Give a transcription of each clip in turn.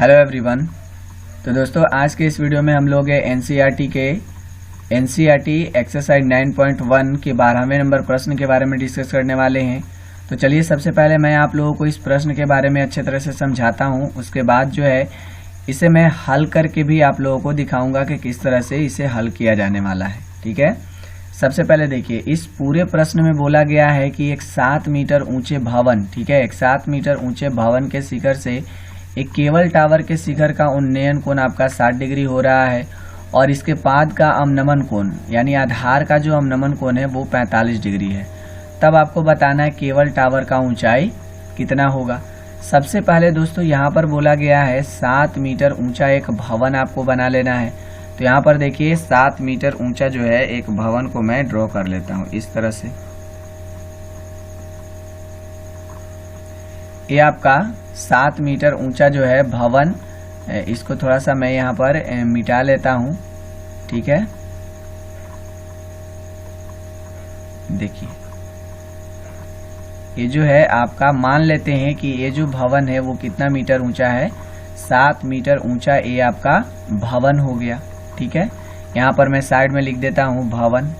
Hello everyone. तो दोस्तों आज के इस वीडियो में हम लोग एनसीईआरटी एक्सरसाइज 9.1 के 12वें नंबर प्रश्न के बारे में डिस्कस करने वाले हैं। तो चलिए सबसे पहले मैं आप लोगों को इस प्रश्न के बारे में अच्छे तरह से समझाता हूं। उसके बाद जो है इसे मैं हल करके भी आप लोगों को दिखाऊंगा कि किस तरह से इसे हल किया जाने वाला है। ठीक है, सबसे पहले देखिए इस पूरे प्रश्न में बोला गया है कि एक 7 मीटर ऊंचे भवन, ठीक है, एक 7 मीटर ऊंचे भवन के शिखर से एक केबल टावर के शिखर का उन्नयन कोण आपका 60 डिग्री हो रहा है और इसके पाद का अवनमन कोण यानी आधार का जो अवनमन कोण है वो 45 डिग्री है। तब आपको बताना है केबल टावर का ऊंचाई कितना होगा। सबसे पहले दोस्तों यहाँ पर बोला गया है 7 मीटर ऊंचा एक भवन आपको बना लेना है। तो यहाँ पर देखिए 7 मीटर ऊंचा जो है एक भवन को मैं ड्रॉ कर लेता हूँ इस तरह से। ये आपका 7 मीटर ऊंचा जो है भवन, इसको थोड़ा सा मैं यहाँ पर मिटा लेता हूँ। ठीक है, देखिए ये जो है आपका मान लेते हैं कि ये जो भवन है वो कितना मीटर ऊंचा है, 7 मीटर ऊंचा ये आपका भवन हो गया। ठीक है, यहाँ पर मैं साइड में लिख देता हूँ भवन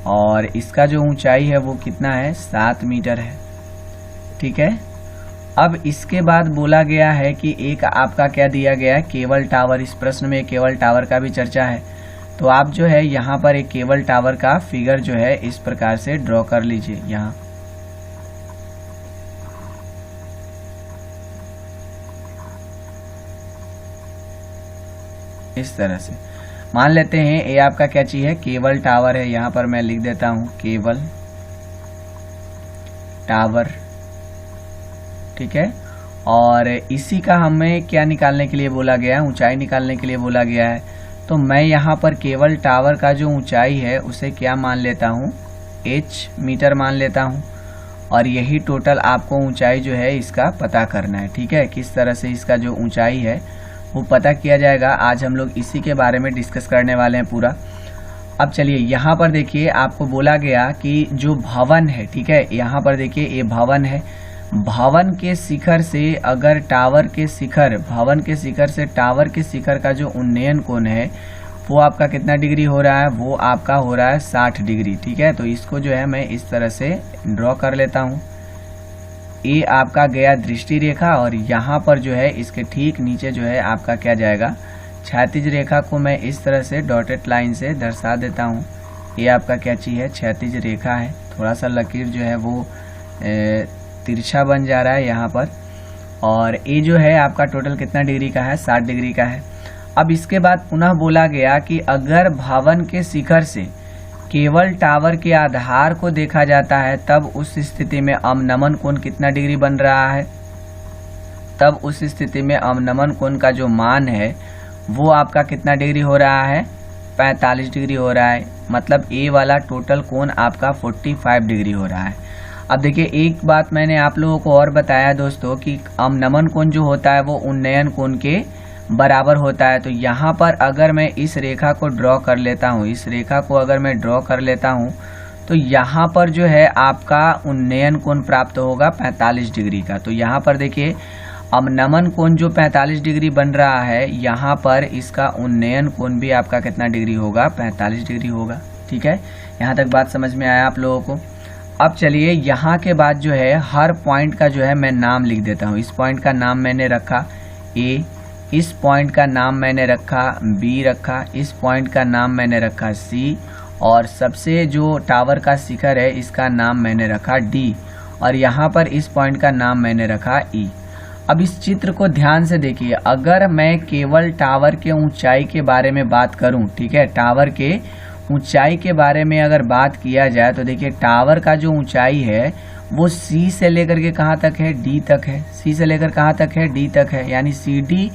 और इसका जो ऊंचाई है वो कितना है, 7 मीटर है। ठीक है, अब इसके बाद बोला गया है कि एक आपका क्या दिया गया है, केबल टावर। इस प्रश्न में केबल टावर का भी चर्चा है। तो आप जो है यहाँ पर एक केबल टावर का फिगर जो है इस प्रकार से ड्रॉ कर लीजिए। यहाँ इस तरह से मान लेते हैं ये आपका क्या चीज है, केबल टावर है। यहाँ पर मैं लिख देता हूँ केबल टावर। ठीक है, और इसी का हमें क्या निकालने के लिए बोला गया है, ऊंचाई निकालने के लिए बोला गया है। तो मैं यहाँ पर केबल टावर का जो ऊंचाई है उसे क्या मान लेता हूँ, h मीटर मान लेता हूँ। और यही टोटल आपको ऊंचाई जो है इसका पता करना है। ठीक है, किस तरह से इसका जो ऊंचाई है वो पता किया जाएगा। आज हम लोग इसी के बारे में डिस्कस करने वाले हैं पूरा। अब चलिए यहाँ पर देखिए आपको बोला गया कि जो भवन है, ठीक है, यहाँ पर देखिए ये भवन है। भवन के शिखर से अगर टावर के शिखर, भवन के शिखर से टावर के शिखर का जो उन्नयन कोण है वो आपका कितना डिग्री हो रहा है, वो आपका हो रहा है 60 डिग्री। ठीक है, तो इसको जो है मैं इस तरह से ड्रॉ कर लेता हूँ। ये आपका गया दृष्टि रेखा और यहाँ पर जो है इसके ठीक नीचे जो है आपका क्या जाएगा, क्षैतिज रेखा को मैं इस तरह से डॉटेड लाइन से दर्शा देता हूँ। ये आपका क्या चीज है, क्षैतिज रेखा है। थोड़ा सा लकीर जो है वो तिरछा बन जा रहा है यहाँ पर। और ये जो है आपका टोटल कितना डिग्री का है, 60 डिग्री का है। अब इसके बाद पुनः बोला गया कि अगर भवन के शिखर से केबल टावर के आधार को देखा जाता है तब उस स्थिति में अवनमन कोण कितना डिग्री बन रहा है। तब उस स्थिति में अवनमन कोण का जो मान है वो आपका कितना डिग्री हो रहा है, 45 डिग्री हो रहा है। मतलब ए वाला टोटल कोण आपका 45 डिग्री हो रहा है। अब देखिए एक बात मैंने आप लोगों को और बताया दोस्तों कि अवनमन कोण जो होता है वो उन्नयन कोण के बराबर होता है। तो यहाँ पर अगर मैं इस रेखा को ड्रॉ कर लेता हूँ, इस रेखा को अगर मैं ड्रॉ कर लेता हूँ तो यहाँ पर जो है आपका उन्नयन कोण प्राप्त होगा 45 डिग्री का। तो यहाँ पर देखिए अवनमन कोण जो 45 डिग्री बन रहा है, यहाँ पर इसका उन्नयन कोण भी आपका कितना डिग्री होगा, 45 डिग्री होगा। ठीक है, यहाँ तक बात समझ में आया आप लोगों को। अब चलिए यहाँ के बाद जो है हर पॉइंट का जो है मैं नाम लिख देता हूँ। इस पॉइंट का नाम मैंने रखा A, इस पॉइंट का नाम मैंने रखा B रखा, इस पॉइंट का नाम मैंने रखा C और सबसे जो टावर का शिखर है इसका नाम मैंने रखा D और यहाँ पर इस पॉइंट का नाम मैंने रखा E। अब इस चित्र को ध्यान से देखिए। अगर मैं केवल टावर के ऊंचाई के बारे में बात करूं, ठीक है, टावर के ऊंचाई के बारे में अगर बात किया जाए तो देखिए टावर का जो ऊंचाई है वो C से लेकर के कहाँ तक है, D तक है। C से लेकर कहाँ तक है, D तक है। यानी CD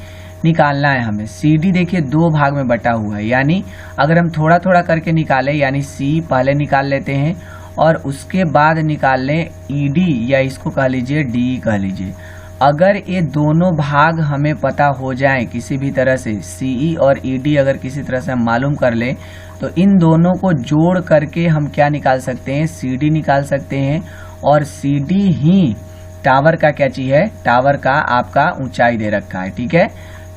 निकालना है हमें। CD देखिए 2 भाग में बटा हुआ है। यानी अगर हम थोड़ा थोड़ा करके निकालें, यानी C पहले निकाल लेते हैं और उसके बाद निकाल लें ED या इसको कह लीजिए DE कह लीजिए। अगर ये दोनों भाग हमें पता हो जाए किसी भी तरह से, CE और ED अगर किसी तरह से हम मालूम कर लें तो इन दोनों को जोड़ करके हम क्या निकाल सकते हैं, CD निकाल सकते हैं। और CD ही टावर का क्या चीज है, टावर का आपका ऊंचाई दे रखा है। ठीक है,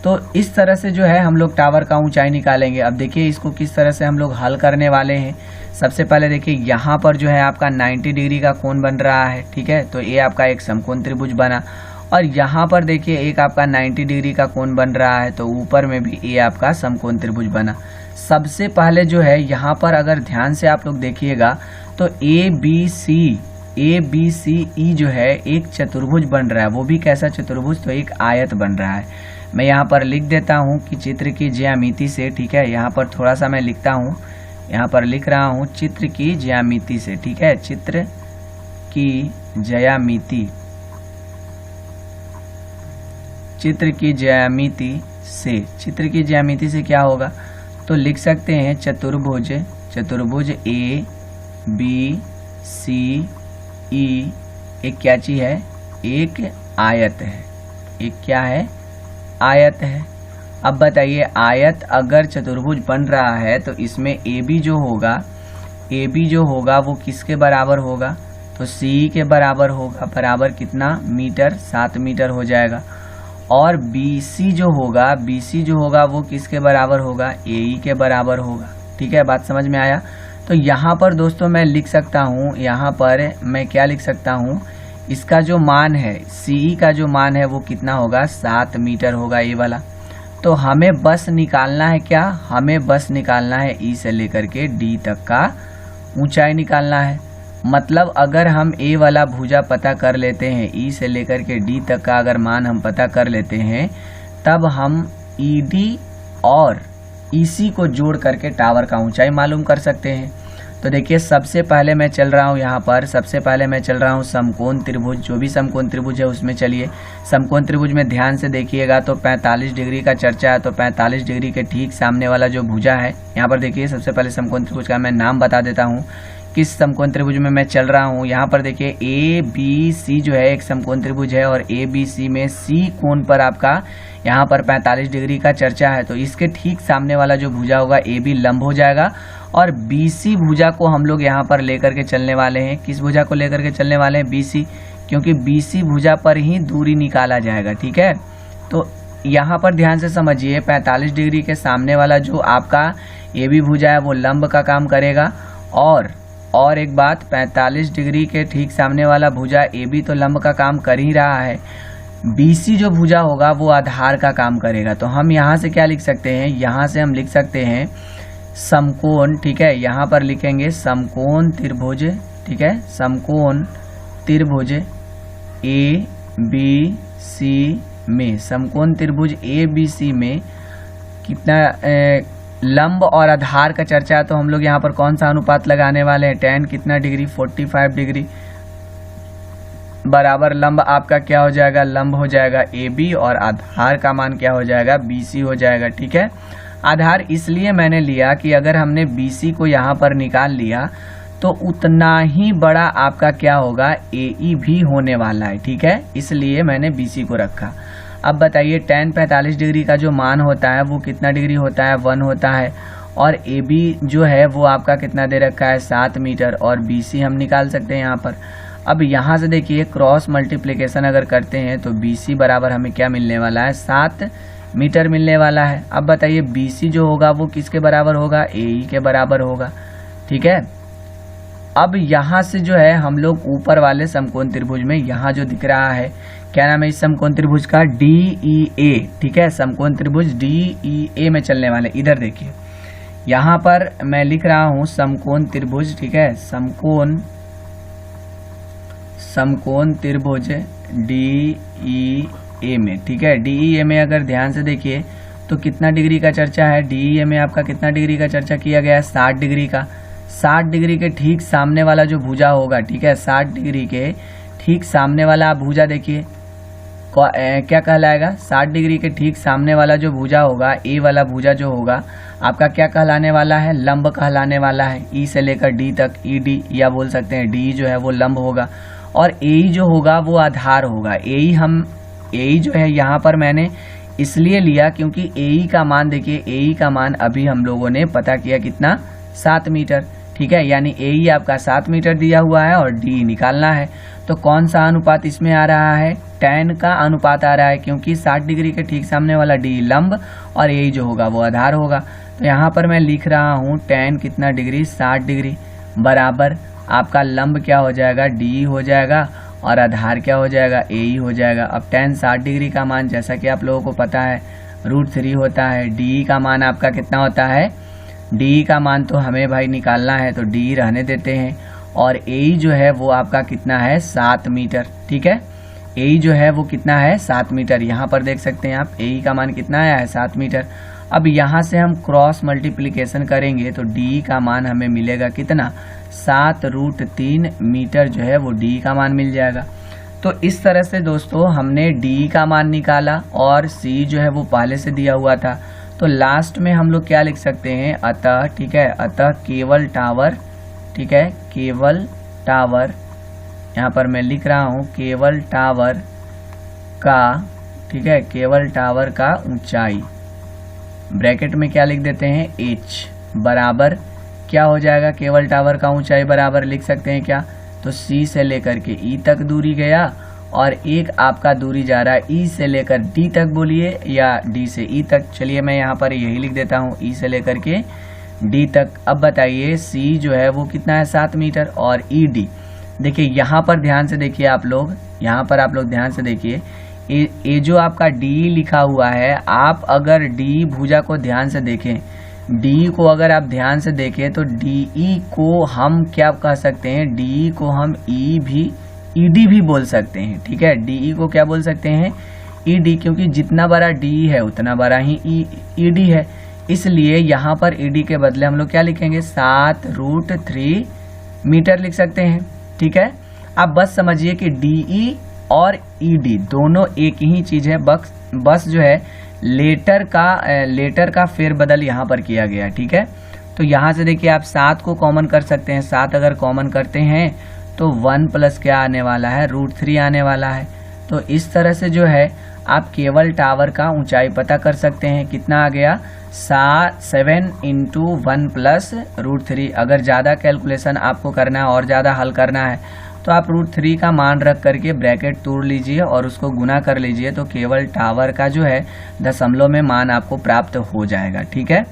तो इस तरह से जो है हम लोग टावर का ऊंचाई निकालेंगे। अब देखिए इसको किस तरह से हम लोग हल करने वाले हैं। सबसे पहले देखिए यहाँ पर जो है आपका 90 डिग्री का कोण बन रहा है। ठीक है, तो ये आपका एक समकोण त्रिभुज बना, और यहाँ पर देखिए एक आपका 90 डिग्री का कोण बन रहा है, तो ऊपर में भी ये आपका समकोण त्रिभुज बना। सबसे पहले जो है यहाँ पर अगर ध्यान से आप लोग देखिएगा तो ए बी सी ई जो है एक चतुर्भुज बन रहा है। वो भी कैसा चतुर्भुज, तो एक आयत बन रहा है। मैं यहाँ पर लिख देता हूँ कि चित्र की ज्यामिति से। ठीक है, यहाँ पर थोड़ा सा मैं लिखता हूँ, यहाँ पर लिख रहा हूँ चित्र की ज्यामिति से। ठीक है, चित्र की ज्यामिति, चित्र की ज्यामिति से, चित्र की ज्यामिति से क्या होगा, तो लिख सकते हैं चतुर्भुज, चतुर्भुज ए बी सी ई एक क्या चीज है, एक आयत है। एक क्या है, आयत है। अब बताइए आयत अगर चतुर्भुज बन रहा है तो इसमें ए बी जो होगा वो किसके बराबर होगा, तो सी के बराबर होगा। बराबर कितना, मीटर, 7 मीटर हो जाएगा। और BC जो होगा वो किसके बराबर होगा, AE के बराबर होगा। ठीक है, बात समझ में आया। तो यहाँ पर दोस्तों मैं लिख सकता हूँ, यहाँ पर मैं क्या लिख सकता हूँ, इसका जो मान है CE का जो मान है वो कितना होगा, 7 मीटर होगा ये वाला। तो हमें बस निकालना है क्या, हमें बस निकालना है E से लेकर के D तक का ऊंचाई निकालना है। मतलब अगर हम ए वाला भुजा पता कर लेते हैं, ई से लेकर के डी तक का अगर मान हम पता कर लेते हैं, तब हम ईडी और ईसी को जोड़ करके टावर का ऊंचाई मालूम कर सकते हैं। तो देखिए सबसे पहले मैं चल रहा हूँ यहाँ पर, सबसे पहले मैं चल रहा हूँ समकोण त्रिभुज, जो भी समकोण त्रिभुज है उसमें चलिए। समकोण त्रिभुज में ध्यान से देखिएगा तो 45 डिग्री का चर्चा है, तो 45 डिग्री के ठीक सामने वाला जो भुजा है, यहाँ पर देखिए सबसे पहले समकोण त्रिभुज का मैं नाम बता देता हूँ किस समकोण त्रिभुज में मैं चल रहा हूँ। यहाँ पर देखिए ए बी सी जो है एक समकोण त्रिभुज है, और ए बी सी में सी कोण पर आपका यहाँ पर 45 डिग्री का चर्चा है। तो इसके ठीक सामने वाला जो भुजा होगा ए बी लंब हो जाएगा, और बी सी भुजा को हम लोग यहाँ पर लेकर के चलने वाले हैं। किस भुजा को लेकर के चलने वाले हैं, बी सी, क्योंकि बी सी भुजा पर ही दूरी निकाला जाएगा। ठीक है, तो यहाँ पर ध्यान से समझिए 45 डिग्री के सामने वाला जो आपका ए बी भुजा है वो लंब का काम करेगा, और एक बात 45 डिग्री के ठीक सामने वाला भुजा ए बी तो लंब का काम कर ही रहा है, BC जो भुजा होगा वो आधार का काम करेगा। तो हम यहाँ से क्या लिख सकते हैं, यहाँ से हम लिख सकते हैं समकोण। ठीक है, यहाँ पर लिखेंगे समकोण त्रिभुज। ठीक है, समकोण त्रिभुज ए बी सी में, समकोण त्रिभुज ए बी सी में कितना लंब और आधार का चर्चा है, तो हम लोग यहाँ पर कौन सा अनुपात लगाने वाले हैं, tan कितना डिग्री, 45 डिग्री बराबर लंब आपका क्या हो जाएगा, लंब हो जाएगा AB, और आधार का मान क्या हो जाएगा, BC हो जाएगा। ठीक है, आधार इसलिए मैंने लिया कि अगर हमने BC को यहाँ पर निकाल लिया तो उतना ही बड़ा आपका क्या होगा, AE भी होने वाला है। ठीक है, इसलिए मैंने BC को रखा। अब बताइए tan 45 डिग्री का जो मान होता है वो कितना डिग्री होता है, 1 होता है, और AB जो है वो आपका कितना दे रखा है, 7 मीटर, और BC हम निकाल सकते हैं यहाँ पर। अब यहाँ से देखिए क्रॉस मल्टीप्लिकेशन अगर करते हैं तो BC बराबर हमें क्या मिलने वाला है, 7 मीटर मिलने वाला है। अब बताइए BC जो होगा वो किसके बराबर होगा, AE के बराबर होगा। ठीक है, अब यहाँ से जो है हम लोग ऊपर वाले समकोण त्रिभुज में, यहाँ जो दिख रहा है क्या नाम है इस समकोण त्रिभुज का, DEA। ठीक है, समकोण त्रिभुज DEA में चलने वाले। इधर देखिए यहाँ पर मैं लिख रहा हूँ समकोण त्रिभुज। ठीक है, समकोण त्रिभुज DEA में। ठीक है, DEA में अगर ध्यान से देखिए तो कितना डिग्री का चर्चा है, DEA में आपका कितना डिग्री का चर्चा किया गया है, 60 डिग्री का। 60 डिग्री के ठीक सामने वाला जो भुजा होगा, ठीक है, 60 डिग्री के ठीक सामने वाला आप भुजा देखिए क्या कहलाएगा, 60 डिग्री के ठीक सामने वाला जो भुजा होगा, ए वाला भुजा जो होगा आपका क्या कहलाने वाला है, लंब कहलाने वाला है। ई से लेकर डी तक, ED या बोल सकते हैं डी जो है वो लंब होगा, और AE जो होगा वो आधार होगा। AE जो है यहाँ पर मैंने इसलिए लिया क्योंकि AE का मान देखिए, AE का मान अभी हम लोगों ने पता किया कितना, 7 मीटर। ठीक है, यानी AE आपका 7 मीटर दिया हुआ है और D निकालना है। तो कौन सा अनुपात इसमें आ रहा है, tan का अनुपात आ रहा है, क्योंकि 60 डिग्री के ठीक सामने वाला d लंब और यही जो होगा वो आधार होगा। तो यहाँ पर मैं लिख रहा हूँ tan कितना डिग्री, 60 डिग्री, बराबर आपका लंब क्या हो जाएगा, d हो जाएगा और आधार क्या हो जाएगा, a ही हो जाएगा। अब tan 60 डिग्री का मान जैसा कि आप लोगों को पता है √3 होता है। d का मान आपका कितना होता है, d का मान तो हमें भाई निकालना है तो d रहने देते हैं, और a जो है वो आपका कितना है, 7 मीटर। ठीक है, a जो है वो कितना है, 7 मीटर। यहाँ पर देख सकते हैं आप a का मान कितना आया है, 7 मीटर। अब यहाँ से हम क्रॉस मल्टीप्लिकेशन करेंगे तो d का मान हमें मिलेगा कितना, 7√3 मीटर जो है वो d का मान मिल जाएगा। तो इस तरह से दोस्तों हमने d का मान निकाला और c जो है वो पहले से दिया हुआ था। तो लास्ट में हम लोग क्या लिख सकते हैं, अतः, ठीक है, अतः केवल टावर, ठीक है, केवल टावर, यहाँ पर मैं लिख रहा हूँ केवल टावर का, ठीक है, केवल टावर का ऊंचाई, ब्रैकेट में क्या लिख देते हैं, h, बराबर क्या हो जाएगा, केवल टावर का ऊंचाई बराबर लिख सकते हैं क्या, तो c से लेकर के e तक दूरी गया और एक आपका दूरी जा रहा है e से लेकर d तक, बोलिए, या d से e तक। चलिए मैं यहाँ पर यही लिख देता हूँ, e से लेकर के d तक। अब बताइए c जो है वो कितना है, 7 मीटर, और ed देखिए यहाँ पर ध्यान से देखिए आप लोग, यहाँ पर आप लोग ध्यान से देखिए, ये जो आपका d लिखा हुआ है, आप अगर d भुजा को ध्यान से देखें, d को अगर आप ध्यान से देखें तो de को हम क्या कह सकते हैं, de को हम ed भी बोल सकते हैं। ठीक है, de को क्या बोल सकते हैं, ed, क्योंकि जितना बड़ा d है उतना बड़ा ही ed है, इसलिए यहाँ पर ed के बदले हम लोग क्या लिखेंगे, 7√3 मीटर लिख सकते हैं। ठीक है, आप बस समझिए कि de और ed दोनों एक ही चीज है, बस जो है लेटर का फेरबदल यहाँ पर किया गया। ठीक है, तो यहाँ से देखिए आप 7 को कॉमन कर सकते हैं, 7 अगर कॉमन करते हैं तो 1 प्लस क्या आने वाला है, √3 आने वाला है। तो इस तरह से जो है आप केवल टावर का ऊंचाई पता कर सकते हैं। कितना आ गया, 7 × 1 प्लस √3। अगर ज़्यादा कैलकुलेशन आपको करना है और ज़्यादा हल करना है तो आप √3 का मान रख करके ब्रैकेट तोड़ लीजिए और उसको गुना कर लीजिए, तो केवल टावर का जो है दशमलव में मान आपको प्राप्त हो जाएगा। ठीक है।